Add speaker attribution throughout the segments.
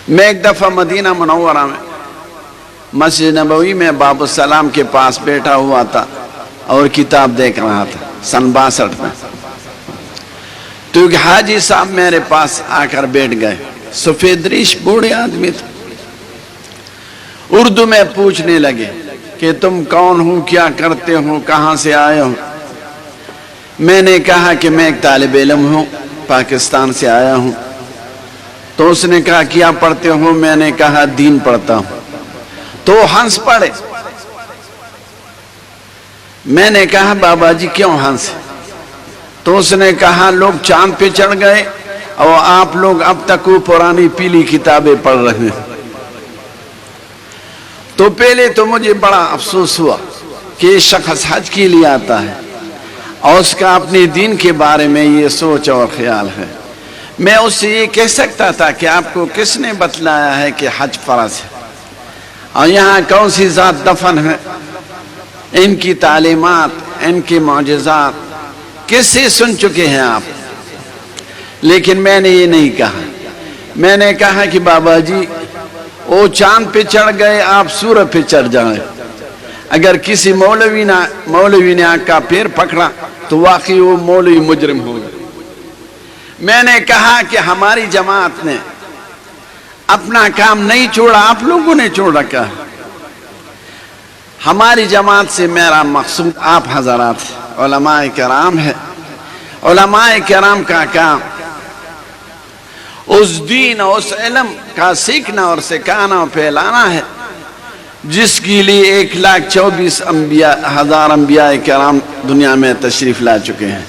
Speaker 1: میں ایک دفعہ مدینہ منورہ میں مسجد نبوی میں باب السلام کے پاس بیٹھا ہوا تھا اور کتاب دیکھ رہا تھا سن 62 میں، تو ایک حاجی صاحب میرے پاس آ کر بیٹھ گئے، سفید ریش بوڑھے آدمی تھے، اردو میں پوچھنے لگے کہ تم کون ہو، کیا کرتے ہو، کہاں سے آئے ہو؟ میں نے کہا کہ میں ایک طالب علم ہوں، پاکستان سے آیا ہوں۔ تو اس نے کہا کیا پڑھتے ہو؟ میں نے کہا دین پڑھتا ہوں۔ تو ہنس پڑے۔ میں نے کہا بابا جی کیوں ہنسے؟ تو اس نے کہا لوگ چاند پہ چڑھ گئے اور آپ لوگ اب تک وہ پرانی پیلی کتابیں پڑھ رہے ہیں۔ تو پہلے تو مجھے بڑا افسوس ہوا کہ یہ شخص حج کے لیے آتا ہے اور اس کا اپنے دین کے بارے میں یہ سوچ اور خیال ہے۔ میں اس سے یہ کہہ سکتا تھا کہ آپ کو کس نے بتلایا ہے کہ حج فرض ہے اور یہاں کون سی ذات دفن ہے، ان کی تعلیمات، ان کے معجزات کس سے سن چکے ہیں آپ؟ لیکن میں نے یہ نہیں کہا۔ میں نے کہا کہ بابا جی وہ چاند پہ چڑھ گئے، آپ سورج پہ چڑھ جائیں۔ اگر کسی مولوی نے آپ کا پیر پکڑا تو واقعی وہ مولوی مجرم ہوگا۔ میں نے کہا کہ ہماری جماعت نے اپنا کام نہیں چھوڑا، آپ لوگوں نے چھوڑ رکھا ہے۔ ہماری جماعت سے میرا مقصود آپ حضرات علماء کرام ہے۔ علماء کرام کا کام اس دین اور اس علم کا سیکھنا اور سکھانا اور پھیلانا ہے جس کے لیے 1,24,000 انبیاء کرام دنیا میں تشریف لا چکے ہیں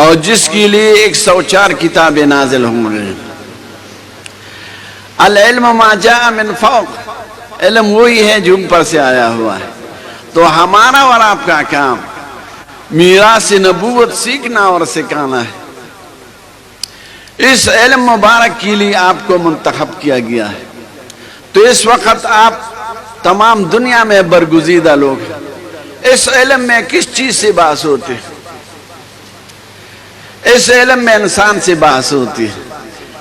Speaker 1: اور جس کے لیے 104 کتابیں نازل ہوں گے۔ العلم ما جاء من فوق، علم وہی ہے جو اوپر سے آیا ہوا ہے۔ تو ہمارا اور آپ کا کام میراث نبوت سیکھنا اور سکھانا ہے۔ اس علم مبارک کے لیے آپ کو منتخب کیا گیا ہے۔ تو اس وقت آپ تمام دنیا میں برگزیدہ لوگ ہیں۔ اس علم میں کس چیز سے بحث ہوتی ہے؟ اس علم میں انسان سے بحث ہوتی ہے،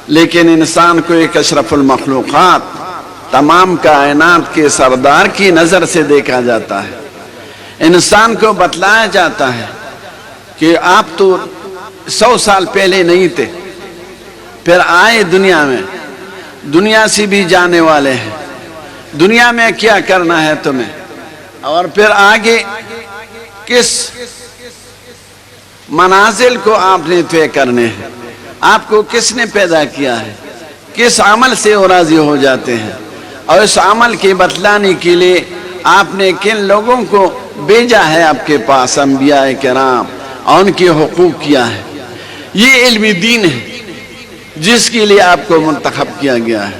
Speaker 1: لیکن انسان کو ایک اشرف المخلوقات، تمام کائنات کے سردار کی نظر سے دیکھا جاتا ہے۔ انسان کو بتلایا جاتا ہے کہ آپ تو 100 سال پہلے نہیں تھے، پھر آئے دنیا میں، دنیا سے بھی جانے والے ہیں، دنیا میں کیا کرنا ہے تمہیں، اور پھر آگے کس منازل کو آپ نے طے کرنے ہیں، آپ کو کس نے پیدا کیا ہے، کس عمل سے وہ راضی ہو جاتے ہیں، اور اس عمل کے بتلانے کے لیے آپ نے کن لوگوں کو بھیجا ہے آپ کے پاس، انبیاء کرام، اور ان کے حقوق کیا ہے۔ یہ علم دین ہے جس کے لیے آپ کو منتخب کیا گیا ہے۔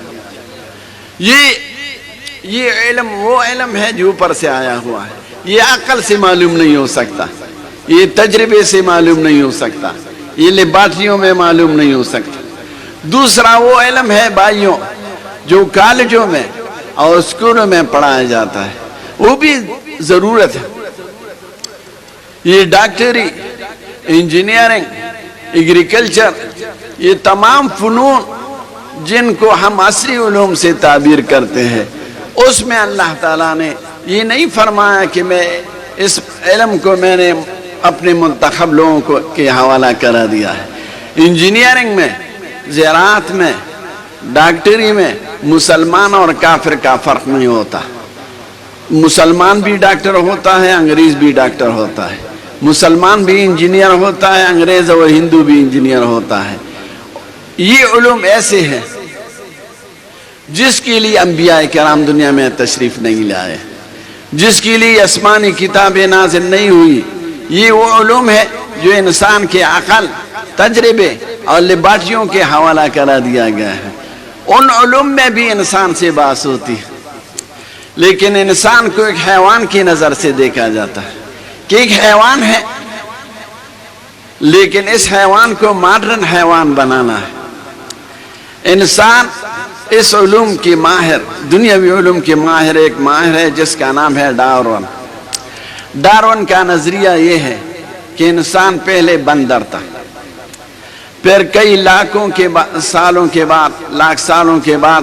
Speaker 1: یہ علم وہ علم ہے جو اوپر سے آیا ہوا ہے۔ یہ عقل سے معلوم نہیں ہو سکتا، یہ تجربے سے معلوم نہیں ہو سکتا، یہ لیبارٹریوں میں معلوم نہیں ہو سکتا۔ دوسرا وہ علم ہے بھائیوں جو کالجوں میں اور اسکولوں میں پڑھایا جاتا ہے، وہ بھی ضرورت ہے۔ یہ ڈاکٹری، انجینئرنگ، ایگریکلچر، یہ تمام فنون جن کو ہم عصری علوم سے تعبیر کرتے ہیں، اس میں اللہ تعالیٰ نے یہ نہیں فرمایا کہ میں اس علم کو میں نے اپنے منتخب لوگوں کو کے حوالہ کرا دیا ہے۔ انجینئرنگ میں، زراعت میں، ڈاکٹری میں مسلمان اور کافر کا فرق نہیں ہوتا۔ مسلمان بھی ڈاکٹر ہوتا ہے، انگریز بھی ڈاکٹر ہوتا ہے، مسلمان بھی انجینئر ہوتا ہے، انگریز اور ہندو بھی انجینئر ہوتا ہے۔ یہ علوم ایسے ہیں جس کے لیے انبیاء کرام دنیا میں تشریف نہیں لائے، جس کے لیے آسمانی کتابیں نازل نہیں ہوئی۔ یہ وہ علوم ہے جو انسان کے عقل، تجربے اور لیبارٹریوں کے حوالہ کرا دیا گیا ہے۔ ان علوم میں بھی انسان سے بحث ہوتی ہے، لیکن انسان کو ایک حیوان کی نظر سے دیکھا جاتا ہے کہ ایک حیوان ہے، لیکن اس حیوان کو ماڈرن حیوان بنانا ہے۔ انسان اس علوم کی ماہر، دنیاوی علوم کی ماہر، ایک ماہر ہے جس کا نام ہے ڈارون۔ ڈارون کا نظریہ یہ ہے کہ انسان پہلے بندر تھا، پھر کئی لاکھ سالوں کے بعد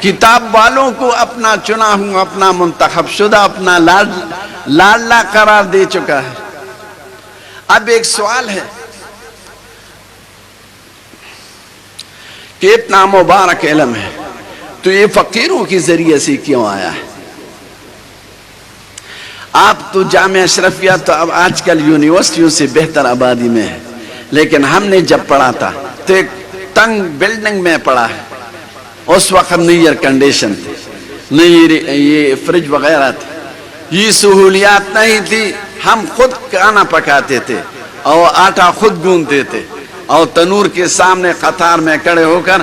Speaker 1: کتاب والوں کو اپنا چنا ہوا، اپنا منتخب شدہ، اپنا لاڈلا قرار دے چکا ہے۔ اب ایک سوال ہے کہ اتنا مبارک علم ہے تو یہ فقیروں کے ذریعے سے کیوں آیا ہے؟ آپ تو جامعہ اشرفیہ تو اب آج کل یونیورسٹیوں سے بہتر آبادی میں ہے، لیکن ہم نے جب پڑھا تھا تو ایک تنگ بلڈنگ میں پڑھا ہے۔ اس وقت نہیں ایئر کنڈیشن تھی، نہیں یہ فریج وغیرہ تھی، یہ سہولیات نہیں تھی۔ ہم خود کھانا پکاتے تھے اور آٹا خود گوندتے تھے اور تنور کے سامنے قطار میں کھڑے ہو کر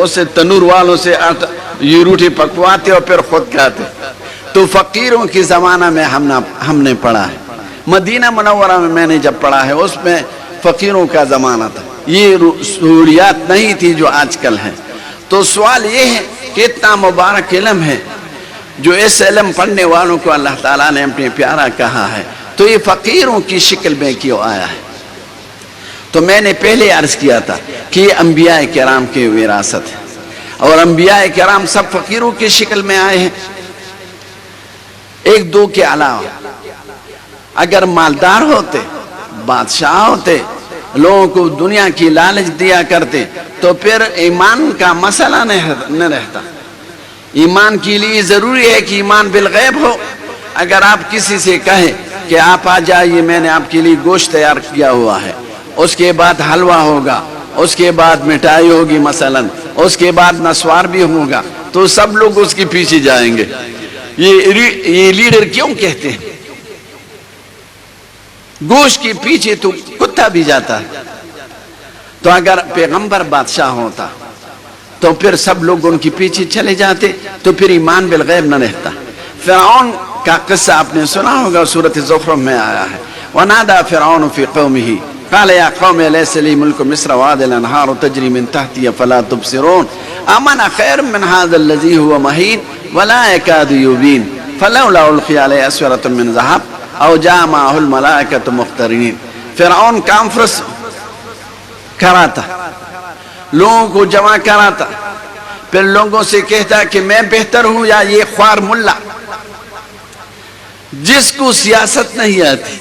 Speaker 1: اسے تنور والوں سے یہ روٹی پکواتے اور پھر خود کھاتے۔ تو فقیروں کی زمانہ میں ہم نے پڑھا ہے۔ مدینہ منورہ میں نے جب پڑھا ہے اس میں فقیروں کا زمانہ تھا، یہ سہولیات نہیں تھی جو آج کل ہیں۔ تو سوال یہ ہے کہ اتنا مبارک علم ہے جو اس علم پڑھنے والوں کو اللہ تعالیٰ نے اپنے پیارا کہا ہے، تو یہ فقیروں کی شکل میں کیوں آیا ہے؟ تو میں نے پہلے عرض کیا تھا کہ یہ انبیاء کرام کی وراثت ہے، اور انبیاء کرام سب فقیروں کی شکل میں آئے ہیں، ایک دو کے علاوہ۔ اگر مالدار ہوتے، بادشاہ ہوتے، لوگوں کو دنیا کی لالچ دیا کرتے تو پھر ایمان کا مسئلہ نہ رہتا۔ ایمان کے لیے ضروری ہے کہ ایمان بالغیب ہو۔ اگر آپ کسی سے کہیں کہ آپ آ جائیے، میں نے آپ کے لیے گوشت تیار کیا ہوا ہے، اس کے بعد حلوہ ہوگا، اس کے بعد مٹھائی ہوگی مثلا، اس کے بعد نسوار بھی ہوگا، تو سب لوگ اس کے پیچھے جائیں گے۔ یہ لیڈر کیوں کہتے ہیں؟ گوشت کے پیچھے تو کتا بھی جاتا ہے۔ تو اگر پیغمبر بادشاہ ہوتا تو پھر سب لوگ ان کے پیچھے چلے جاتے، تو پھر ایمان بالغیب نہ رہتا۔ فرعون کا قصہ آپ نے سنا ہوگا، سورۃ زخرف میں آیا ہے، وَنَادَى فِرْعَوْنُ فِي قَوْمِهِ قَالَ يَا قَوْمِ أَلَيْسَ لِي مُلْكُ مِصْرَ وَهَٰذِهِ الْأَنْهَارُ تَجْرِي مِن تَحْتِي أَفَلَا تُبْصِرُونَ أَمْ أَنَا خَيْرٌ مِّنْ هَٰذَا الَّذِي هُوَ مَهِينٌ وَلَا يَكَادُ يُبِينُ فَلَوْلَا أُلْقِيَ عَلَيْهِ أَسْوِرَةٌ مِّن ذَهَبٍ أَوْ جَاءَ مَعَهُ الْمَلَائِكَةُ مُقْتَرِنِينَ۔ فرعون کانفرنس کراتا، لوگوں کو جمع کراتا، پھر لوگوں سے کہتا کہ میں بہتر ہوں یا یہ خوار ملا، جس کو سیاست نہیں آتی،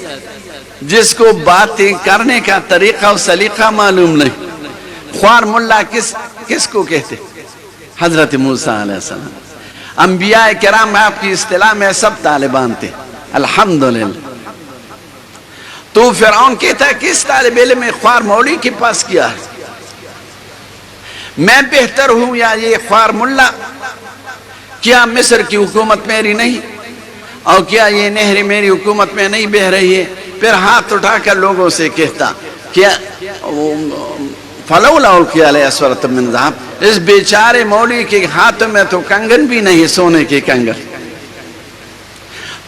Speaker 1: جس کو باتیں کرنے کا طریقہ و سلیقہ معلوم نہیں، خوار ملا کس کو کہتے؟ حضرت موسیٰ علیہ السلام۔ انبیاء کرام آپ کی اصطلاح میں سب طالبان تھے، الحمدللہ۔ تو فرعون کہتا ہے کس طالب علم خوار مولوی کے پاس کیا ہے؟ میں بہتر ہوں یا یہ خوار ملا؟ کیا مصر کی حکومت میری نہیں؟ اور کیا یہ نہر میری حکومت میں نہیں بہ رہی ہے؟ پھر ہاتھ اٹھا کر لوگوں سے کہتا کہ فَلَوْلَا أُلْقِيَ عَلَيْهِ أَسْوِرَةٌ مِّن ذَهَبٍ، اس بیچارے مولوی کے ہاتھ میں تو کنگن بھی نہیں، سونے کے کنگن۔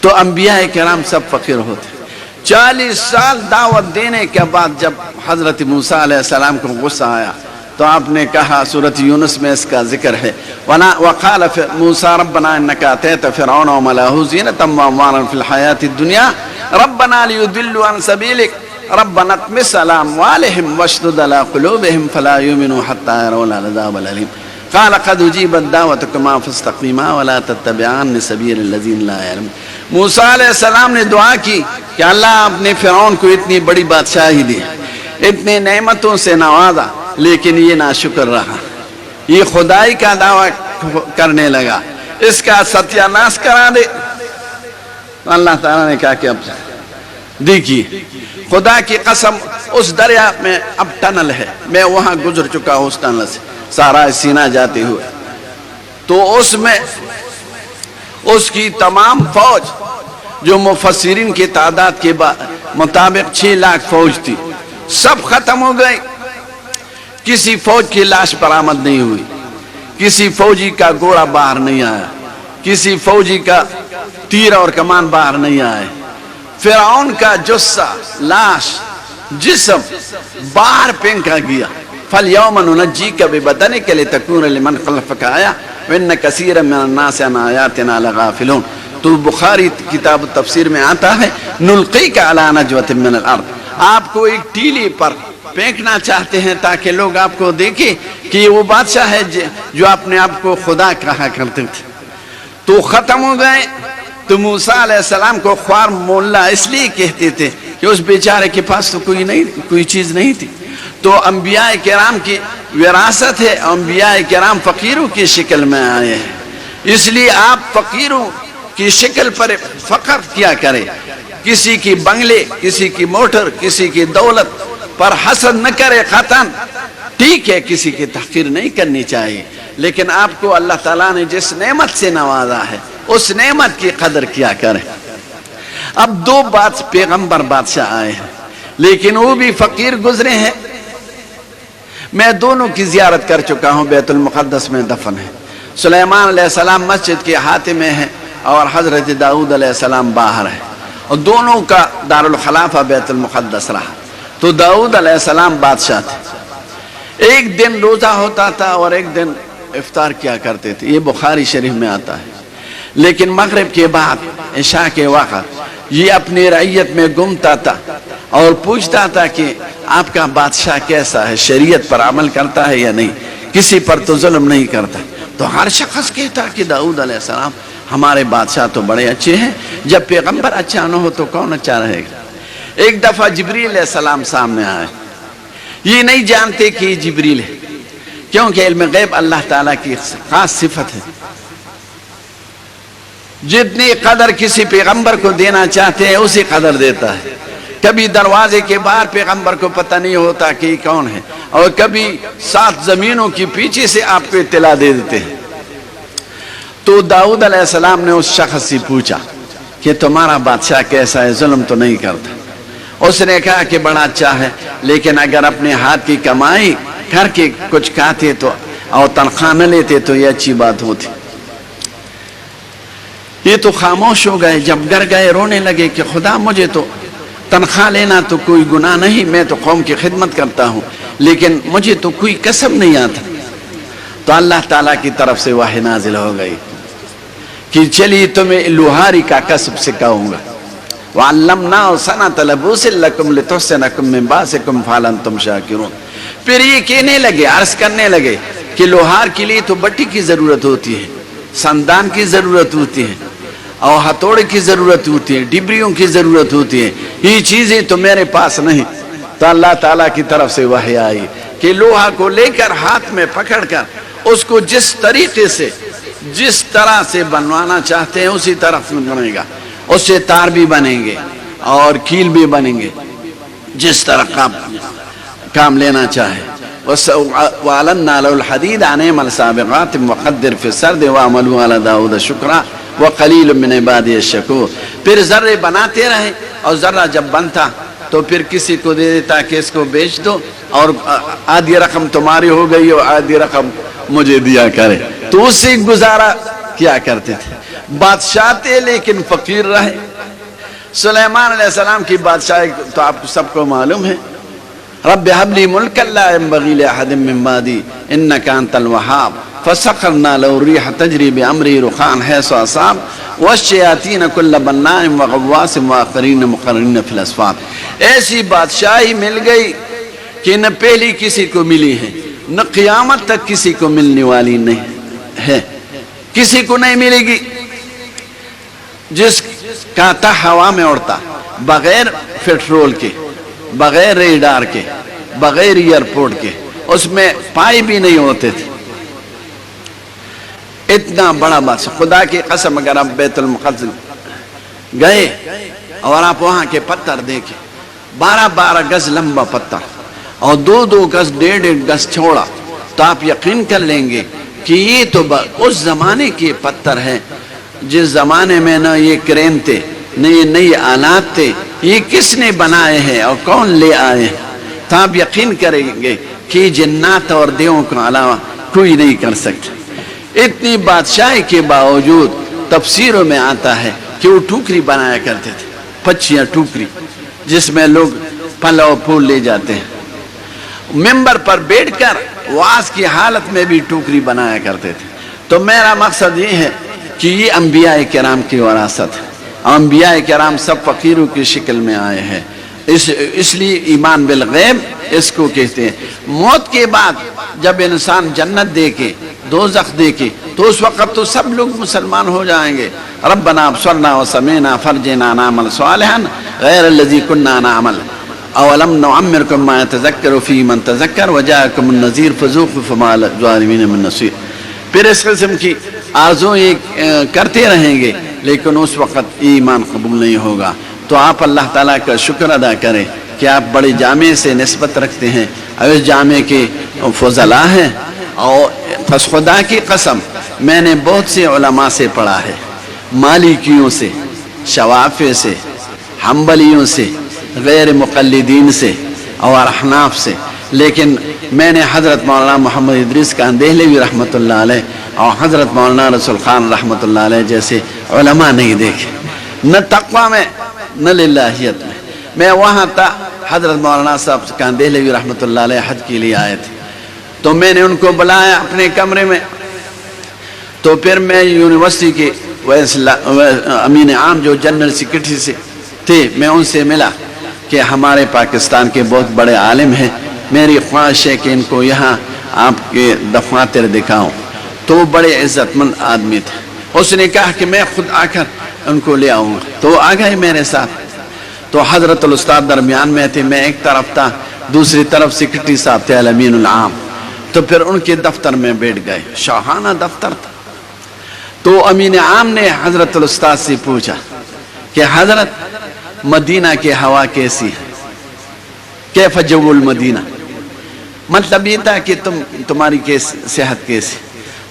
Speaker 1: تو انبیاء کرام سب فقیر ہوتے۔ 40 سال دعوت دینے کے بعد جب حضرت موسیٰ علیہ السلام کو غصہ آیا تو آپ نے کہا، سورۃ یونس میں اس کا ذکر ہے، وَقَالَ مُوسَىٰ رَبَّنَا إِنَّكَ آتَيْتَ فِرْعَوْنَ وَمَلَأَهُ زِينَةً وَأَمْوَالًا فِي الْحَيَاةِ الدُّنْيَا رَبَّنَا لِيُضِلُّوا عَنْ سَبِيلِكَ رَبَّنَا اطْمِسْ عَلَىٰ أَمْوَالِهِمْ وَاشْدُدْ عَلَىٰ قُلُوبِهِمْ فَلَا يُؤْمِنُوا حَتَّىٰ يَرَوْا الْعَذَابَ الْأَلِيمَ قَالَ قَدْ أُجِيبَتْ دَعْوَتُكُمَا فَاسْتَقِيمَا وَلَا تَتَّبِعَنِّ سَبِيلَ الَّذِينَ لَا يَعْلَمُونَ۔ موسیٰ علیہ السلام نے دعا کی کہ اللہ آپ نے فرعون کو اتنی بڑی بادشاہی دی، اتنے نعمتوں سے نوازا، لیکن یہ ناشکر رہا، یہ خدائی کا دعویٰ کرنے لگا، اس کا ستیہ ناش کرا دے۔ اللہ تعالیٰ نے کہا کہ اب دیکھیے، خدا کی قسم، اس دریا میں اب ٹنل ہے، میں وہاں گزر چکا ہوں اس ٹنل سے سارا سینا جاتے ہوئے، تو اس میں اس کی تمام فوج جو مفسرین کی تعداد کے مطابق 6 لاکھ فوج تھی، سب ختم ہو گئی۔ کسی فوج کی لاش برآمد نہیں ہوئی، کسی فوجی کا گھوڑا باہر نہیں آیا، کسی فوجی کا تیر اور کمان باہر نہیں آئے۔ فرعون کا جثہ، لاش، جسم باہر پھینکا گیا۔ فَالْيَوْمَ نُنَجِّيكَ بِبَدَنِكَ لِتَكُونَ لِمَنْ خَلْفَكَ آيَةً وَإِنَّ كَثِيرًا مِّنَ النَّاسِ عَنْ آيَاتِنَا لَغَافِلُونَ۔ تو بخاری کتاب تفسیر میں آتا ہے، نُلْقِيكَ عَلَىٰ نَجْوَةٍ مِّنَ الْأَرْضِ، آپ کو ایک ٹیلی پر پھینکنا چاہتے ہیں تاکہ لوگ آپ کو دیکھیں کہ وہ بادشاہ ہے جو اپنے آپ کو خدا کہا کرتے تھے، تو ختم ہو گئے. تو موسیٰ علیہ السلام کو خوار مولا اس لیے کہتے تھے کہ اس بیچارے کے پاس تو کوئی چیز نہیں تھی. تو انبیاء کرام کی وراثت ہے، انبیاء کرام فقیروں کی شکل میں آئے ہیں، اس لیے آپ فقیروں کی شکل پر فخر کیا کریں. کسی کی بنگلے، کسی کی موٹر، کسی کی دولت پر حسد نہ کرے. ختم. ٹھیک ہے، کسی کی تحقیر نہیں کرنی چاہیے، لیکن آپ کو اللہ تعالیٰ نے جس نعمت سے نوازا ہے اس نعمت کی قدر کیا کریں. اب دو پیغمبر بادشاہ آئے ہیں، لیکن وہ بھی فقیر گزرے ہیں. میں دونوں کی زیارت کر چکا ہوں، بیت المقدس میں دفن ہے. سلیمان علیہ السلام مسجد کے احاطے میں ہے اور حضرت داؤد علیہ السلام باہر ہے، اور دونوں کا دارالخلافہ بیت المقدس رہا. تو داؤد علیہ السلام بادشاہ تھے. ایک دن روزہ ہوتا تھا اور ایک دن افطار کیا کرتے تھے، یہ بخاری شریف میں آتا ہے. لیکن مغرب کے بعد عشاء کے وقت یہ اپنی رعیت میں گھومتا تھا اور پوچھتا تھا کہ آپ کا بادشاہ کیسا ہے، شریعت پر عمل کرتا ہے یا نہیں، کسی پر تو ظلم نہیں کرتا. تو ہر شخص کہتا کہ داؤد علیہ السلام ہمارے بادشاہ تو بڑے اچھے ہیں. جب پیغمبر اچھا نہ ہو تو کون اچھا رہے گا. ایک دفعہ جبریل علیہ السلام سامنے آئے. یہ نہیں جانتے کہ یہ جبریل ہے، کیونکہ علم غیب اللہ تعالیٰ کی خاص صفت ہے. جتنی قدر کسی پیغمبر کو دینا چاہتے ہیں اسی قدر دیتا ہے. کبھی دروازے کے باہر پیغمبر کو پتہ نہیں ہوتا کہ یہ کون ہے، اور کبھی 7 زمینوں کی پیچھے سے آپ کو اطلاع دے دیتے ہیں. تو داؤد علیہ السلام نے اس شخص سے پوچھا کہ تمہارا بادشاہ کیسا ہے، ظلم تو نہیں کرتا؟ اس نے کہا کہ بڑا اچھا ہے، لیکن اگر اپنے ہاتھ کی کمائی کر کے کچھ کھاتے تو اور تنخواہ نہ لیتے تو یہ اچھی بات ہوتی. یہ تو خاموش ہو گئے. جب گھر گئے رونے لگے کہ خدا مجھے تو تنخواہ لینا تو کوئی گناہ نہیں، میں تو قوم کی خدمت کرتا ہوں، لیکن مجھے تو کوئی کسب نہیں آتا. تو اللہ تعالیٰ کی طرف سے وحی نازل ہو گئی کہ چلیے تمہیں لوہاری کا کسب سکھاؤں گا. وَعَلَّمْنَاهُ صَنْعَةَ لَبُوسٍ لَكُمْ لِتُحْصِنَكُم مِّن بَأْسِكُمْ فَهَلْ أَنتُمْ شَاكِرُونَ. پھر یہ کہنے لگے، عرض کرنے لگے کہ لوہار کے لیے تو بٹی کی ضرورت ہوتی ہے، سندان کی ضرورت ہوتی ہے، اور ہتھوڑے کی ضرورت ہوتی ہے، ڈبریوں کی ضرورت ہوتی ہے. یہ چیزیں تو میرے پاس نہیں. تو اللہ تعالیٰ کی طرف سے وحی آئی کہ لوہا کو لے کر ہاتھ میں پکڑ کر اس کو جس طریقے سے جس طرح سے بنوانا چاہتے ہیں اسی طرح بنے گا. اس سے تار بھی بنیں گے اور کیل بھی بنیں گے، جس طرح کام لینا چاہے. وَعَلَنَّا لَهُ الْحَدِيدَ عَنْ اعْمَلْ سَابِغَاتٍ وَقَدِّرْ فِي السَّرْدِ وَاعْمَلُوا عَلَى دَاوُودَ شُكْرًا وَقَلِيلٌ مِّنْ عِبَادِيَ الشَّكُورُ. پھر ذرے بناتے رہے، اور ذرہ جب بنتا تو پھر کسی کو دے دیتا کہ اس کو بیچ دو، اور آدھی رقم تمہاری ہو گئی اور آدھی رقم مجھے دیا کرے. تو اس سے گزارا کیا کرتے تھے. بادشاہ تھے لیکن فقیر رہے. سلیمان علیہ السلام کی بادشاہی تو آپ کو سب کو معلوم ہے. رب هب لي ملكا لا ينبغي لأحد من بعدي إنك أنت الوهاب فسخرنا له الريح تجري بأمره رخاء حيث أصاب والشياطين كل بناء وغواص وآخرين مقرنين في الأصفاد. ایسی بادشاہی مل گئی کہ نہ پہلی کسی کو ملی ہے، نہ قیامت تک کسی کو ملنے والی نہیں ہے، کسی کو نہیں ملے گی. جس کا تھا ہوا میں اڑتا، بغیر پیٹرول کے، بغیر ریڈار کے، بغیر ایئرپورٹ کے، اس میں پائی بھی نہیں ہوتے تھے. اتنا بڑا بادشاہ. خدا کی قسم اگر آپ بیت المقدس گئے اور آپ وہاں کے پتھر دیکھیں، 12 گز لمبا پتھر اور 2 گز 1.5 گز چوڑا، تو آپ یقین کر لیں گے کہ یہ تو اس زمانے کے پتھر ہیں جس زمانے میں نہ یہ کرین تھے نہ یہ نئی آلات تھے. یہ کس نے بنائے ہیں اور کون لے آئے ہیں؟ تو آپ یقین کریں گے کہ جنات اور دیووں کے علاوہ کوئی نہیں کر سکتا. اتنی بادشاہی کے باوجود تفسیروں میں آتا ہے کہ وہ ٹوکری بنایا کرتے تھے، پچیاں ٹوکری، جس میں لوگ پھل اور پھول لے جاتے ہیں. ممبر پر بیٹھ کر وعظ کی حالت میں بھی ٹوکری بنایا کرتے تھے. تو میرا مقصد یہ ہے کہ یہ انبیاء کرام کی وراثت ہے. انبیاء کرام سب فقیروں کی شکل میں آئے ہیں، اس لیے ایمان بالغیب اس کو کہتے ہیں۔ موت کے بعد جب انسان جنت دیکھے دوزخ دیکھے تو اس وقت تو سب لوگ مسلمان ہو جائیں گے۔ ربنا ابصرنا وسمعنا فرجنا نعمل صالحا غیر الذی کنا نعمل اولم نعمرکم ما یتذکر فی من تذکر وجاءکم النذیر فذوقوا فما للظالمین من نصیر۔ پھر اس قسم کی آرزو کرتے رہیں گے لیکن اس وقت ایمان قبول نہیں ہوگا۔ تو آپ اللہ تعالیٰ کا شکر ادا کریں کہ آپ بڑے جامع سے نسبت رکھتے ہیں اور اس جامع کے فضلاء ہیں۔ اور پس خدا کی قسم میں نے بہت سے علماء سے پڑھا ہے، مالکیوں سے، شوافع سے، حنبلیوں سے، غیر مقلدین سے اور احناف سے، لیکن میں نے حضرت مولانا محمد ادریس کاندہلوی رحمۃ اللہ علیہ اور حضرت مولانا رسول خان رحمۃ اللہ علیہ جیسے علماء نہیں دیکھے، نہ تقویٰ میں نہ للہیت میں۔ میں وہاں تھا، حضرت مولانا صاحب کاندہلوی رحمۃ اللہ علیہ حج کے لیے آئے تھے، تو میں نے ان کو بلایا اپنے کمرے میں۔ تو پھر میں یونیورسٹی کے امین عام جو جنرل سیکرٹری سے تھے، میں ان سے ملا کہ ہمارے پاکستان کے بہت بڑے عالم ہیں، میری خواہش ہے کہ ان کو یہاں آپ کے دفاتر دکھاؤں۔ تو وہ بڑے عزت مند آدمی تھے، اس نے کہا کہ میں خود آ کر ان کو لے آؤں گا۔ تو وہ آ گئے میرے ساتھ، تو حضرت الاستاد درمیان میں تھے، میں ایک طرف تھا، دوسری طرف سیکرٹری صاحب تھے الامین العام۔ تو پھر ان کے دفتر میں بیٹھ گئے، شاہانہ دفتر تھا۔ تو امین عام نے حضرت الاستاد سے پوچھا کہ حضرت مدینہ کی ہوا کیسی ہے، کیف جو المدینہ، مطلب یہ تھا کہ تمہاری صحت کیسی۔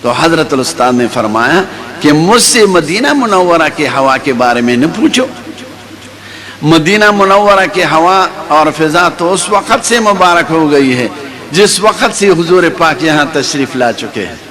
Speaker 1: تو حضرت الاستاد نے فرمایا کہ مجھ سے مدینہ منورہ کی ہوا کے بارے میں نہ پوچھو، مدینہ منورہ کی ہوا اور فضا تو اس وقت سے مبارک ہو گئی ہے جس وقت سے حضور پاک یہاں تشریف لا چکے ہیں۔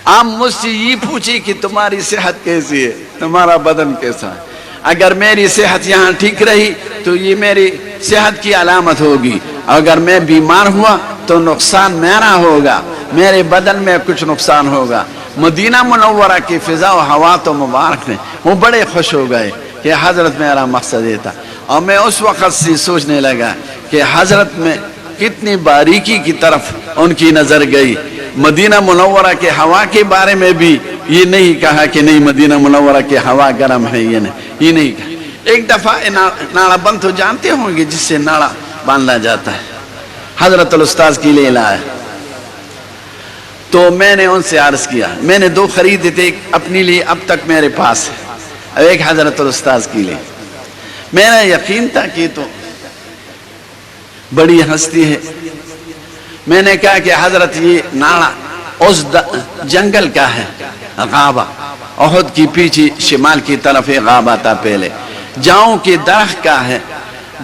Speaker 1: آپ مجھ سے یہ پوچھیں کہ تمہاری صحت کیسی ہے، تمہارا بدن کیسا ہے۔ اگر میری صحت یہاں ٹھیک رہی تو یہ میری صحت کی علامت ہوگی، اگر میں بیمار ہوا تو نقصان میرا ہوگا، میرے بدن میں کچھ نقصان ہوگا۔ مدینہ منورہ کی فضا و ہوا تو مبارک ہے۔ وہ بڑے خوش ہو گئے کہ حضرت میرا مقصد یہ تھا۔ اور میں اس وقت سے سوچنے لگا کہ حضرت میں کتنی باریکی کی طرف ان کی نظر گئی۔ مدینہ منورہ کے ہوا کے بارے میں بھی یہ نہیں کہا کہ نہیں مدینہ منورہ کی ہوا گرم ہے، یہ نہیں کہا۔ ایک دفعہ ناڑا بند تو جانتے ہوں گے جس سے ناڑا باندھا جاتا ہے، حضرت الاستاذ کے لیے لایا۔ تو میں نے ان سے عرض کیا، میں نے 2 خریدے تھے، ایک اپنے لیے اب تک میرے پاس ہے اور ایک حضرت الاستاذ کے لیے۔ میرا یقین تھا کہ تو بڑی ہستی ہے۔ میں نے کہا کہ حضرت یہ ناڑا اس جنگل کا ہے، غابہ، احد کی پیچھے شمال کی طرف ایک غابہ تھا پہلے، جاؤں کے درخت کا ہے،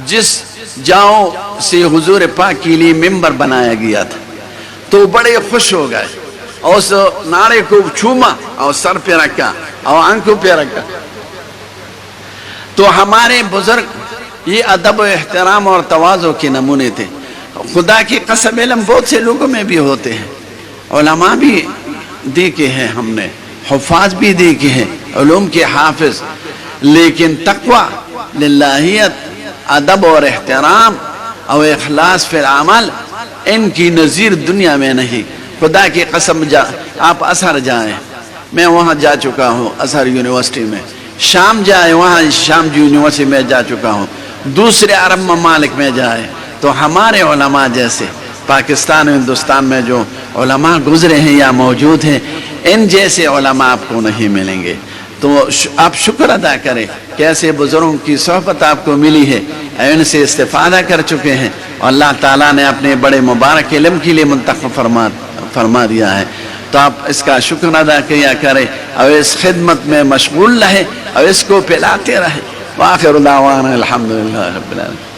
Speaker 1: جس جاؤں سے حضور پاک کے لیے ممبر بنایا گیا تھا۔ تو بڑے خوش ہو گئے اور اس ناڑے کو چھوما اور سر پہ رکھا اور آنکھوں پہ رکھا۔ تو ہمارے بزرگ یہ ادب و احترام اور تواضع کے نمونے تھے۔ خدا کی قسم علم بہت سے لوگوں میں بھی ہوتے ہیں، علماء بھی دیکھے ہیں ہم نے، حفاظ بھی دیکھے ہیں، علوم کے حافظ، لیکن تقوی، للہیت، ادب اور احترام اور اخلاص فی العمل ان کی نظیر دنیا میں نہیں۔ خدا کی قسم آپ ازہر جائیں، میں وہاں جا چکا ہوں، ازہر یونیورسٹی میں، شام جائے، وہاں شام یونیورسٹی میں جا چکا ہوں، دوسرے عرب ممالک میں جائے تو ہمارے علماء جیسے پاکستان اور ہندوستان میں جو علماء گزرے ہیں یا موجود ہیں، ان جیسے علماء آپ کو نہیں ملیں گے۔ تو آپ شکر ادا کریں کہ ایسے بزرگوں کی صحبت آپ کو ملی ہے، ان سے استفادہ کر چکے ہیں اور اللہ تعالیٰ نے اپنے بڑے مبارک علم کے لیے منتخب فرما دیا ہے۔ تو آپ اس کا شکر ادا کیا کریں اور اس خدمت میں مشغول رہے اور اس کو پھیلاتے رہے۔ وآخر دعوانا الحمدللہ رب العالمین۔